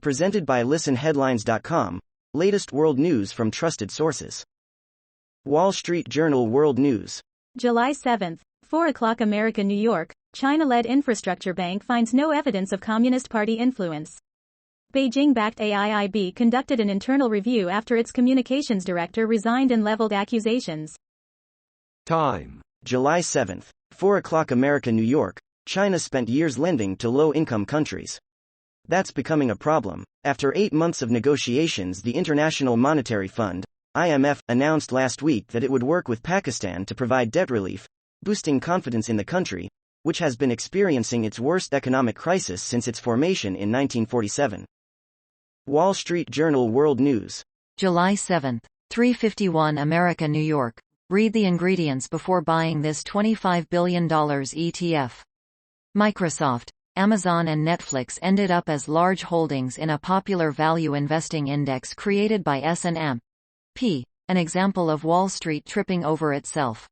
Presented by listenheadlines.com, latest world news from trusted sources. Wall Street Journal World News. July 7, 4 o'clock America, New York, China-led infrastructure bank finds no evidence of Communist Party influence. Beijing-backed AIIB conducted an internal review after its communications director resigned and leveled accusations. Time. July 7, 4 o'clock America, New York, China spent years lending to low-income countries. That's becoming a problem. After 8 months of negotiations, the International Monetary Fund, IMF, announced last week that it would work with Pakistan to provide debt relief, boosting confidence in the country, which has been experiencing its worst economic crisis since its formation in 1947. Wall Street Journal World News. July 7, 3:51 America, New York. Read the ingredients before buying this $25 billion ETF. Microsoft, Amazon and Netflix ended up as large holdings in a popular value investing index created by S&P, an example of Wall Street tripping over itself.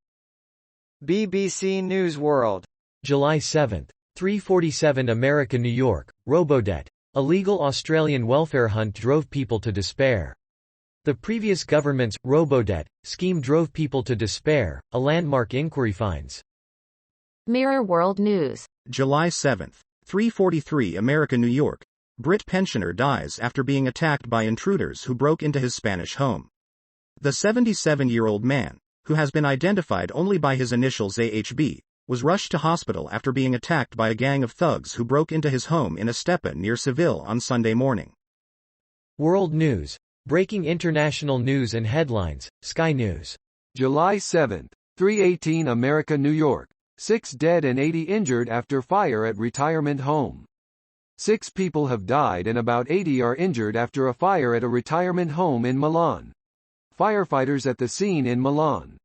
BBC News World. July 7, 3:47 America, New York. Robodebt. A legal Australian welfare hunt drove people to despair. The previous government's Robodebt scheme drove people to despair, a landmark inquiry finds. Mirror World News. July 7, 3:43 America, New York. Brit pensioner dies after being attacked by intruders who broke into his Spanish home. The 77-year-old man, who has been identified only by his initials AHB, was rushed to hospital after being attacked by a gang of thugs who broke into his home in Estepa near Seville on Sunday morning. World News. Breaking international news and headlines, Sky News. July 7, 3:18 America, New York. 6 dead and 80 injured after fire at retirement home. 6 people have died and about 80 are injured after a fire at a retirement home in Milan. Firefighters at the scene in Milan.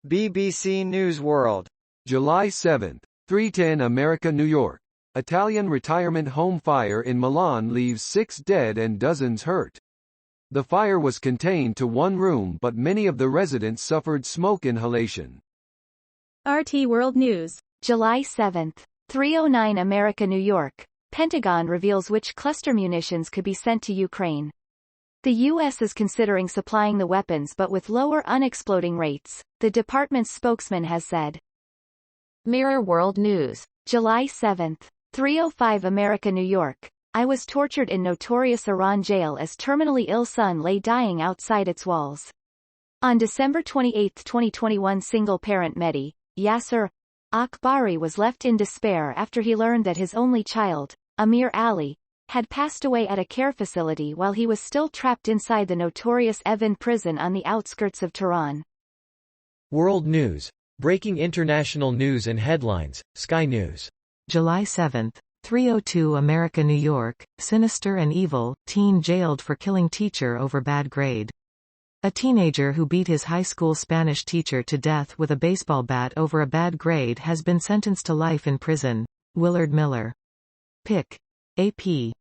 BBC News World. July 7, 3:10 America, New York. Italian retirement home fire in Milan leaves 6 dead and dozens hurt. The fire was contained to one room, but many of the residents suffered smoke inhalation. RT World News. July 7, 3:09 America, New York. Pentagon reveals which cluster munitions could be sent to Ukraine. The U.S. is considering supplying the weapons but with lower unexploding rates, the department's spokesman has said. Mirror World News. July 7, 3:05 America, New York. I was tortured in notorious Iran jail as terminally ill son lay dying outside its walls. On December 28, 2021, single-parent Mehdi Yasser Akbari was left in despair after he learned that his only child, Amir Ali, had passed away at a care facility while he was still trapped inside the notorious Evin prison on the outskirts of Tehran. World News. Breaking international news and headlines, Sky News. July 7, 3:02 America, New York. Sinister and evil, teen jailed for killing teacher over bad grade. A teenager who beat his high school Spanish teacher to death with a baseball bat over a bad grade has been sentenced to life in prison. Willard Miller. Pic. AP.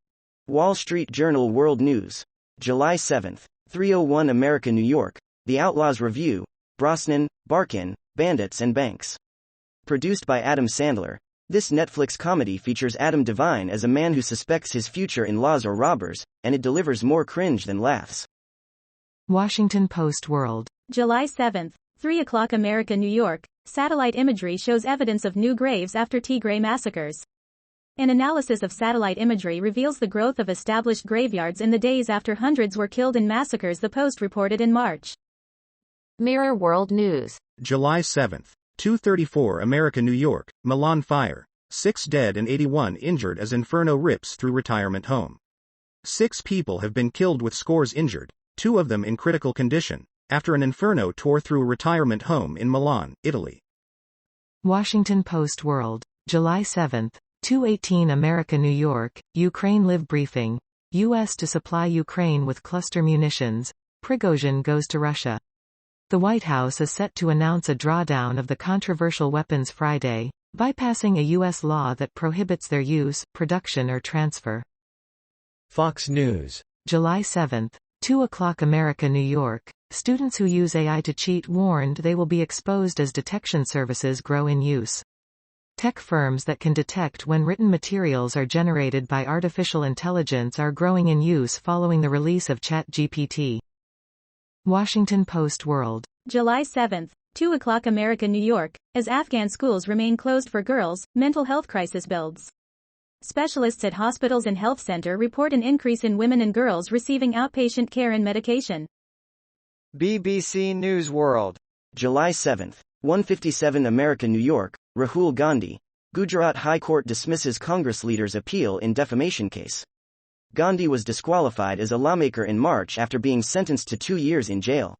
Wall Street Journal World News. July 7, 3:01 America, New York. The Outlaws Review, Brosnan, Barkin, Bandits and Banks. Produced by Adam Sandler, this Netflix comedy features Adam Devine as a man who suspects his future in-laws are robbers, and it delivers more cringe than laughs. Washington Post World. July 7, 3 o'clock America, New York. Satellite imagery shows evidence of new graves after Tigray massacres. An analysis of satellite imagery reveals the growth of established graveyards in the days after hundreds were killed in massacres, the Post reported in March. Mirror World News. July 7, 2:34 America, New York. Milan fire. 6 dead and 81 injured as inferno rips through retirement home. 6 people have been killed with scores injured, 2 of them in critical condition, after an inferno tore through a retirement home in Milan, Italy. Washington Post World. July 7, 2:18 America, New York. Ukraine Live briefing. U.S. to supply Ukraine with cluster munitions. Prigozhin goes to Russia. The White House is set to announce a drawdown of the controversial weapons Friday, bypassing a U.S. law that prohibits their use, production or transfer. Fox News. July 7, 2 o'clock America, New York. Students who use AI to cheat warned they will be exposed as detection services grow in use. Tech firms that can detect when written materials are generated by artificial intelligence are growing in use following the release of ChatGPT. Washington Post World. July 7, 2 o'clock America, New York. As Afghan schools remain closed for girls, mental health crisis builds. Specialists at hospitals and health center report an increase in women and girls receiving outpatient care and medication. BBC News World. July 7, 1:57 America, New York. Rahul Gandhi. Gujarat High Court dismisses Congress leader's appeal in defamation case. Gandhi was disqualified as a lawmaker in March after being sentenced to 2 years in jail.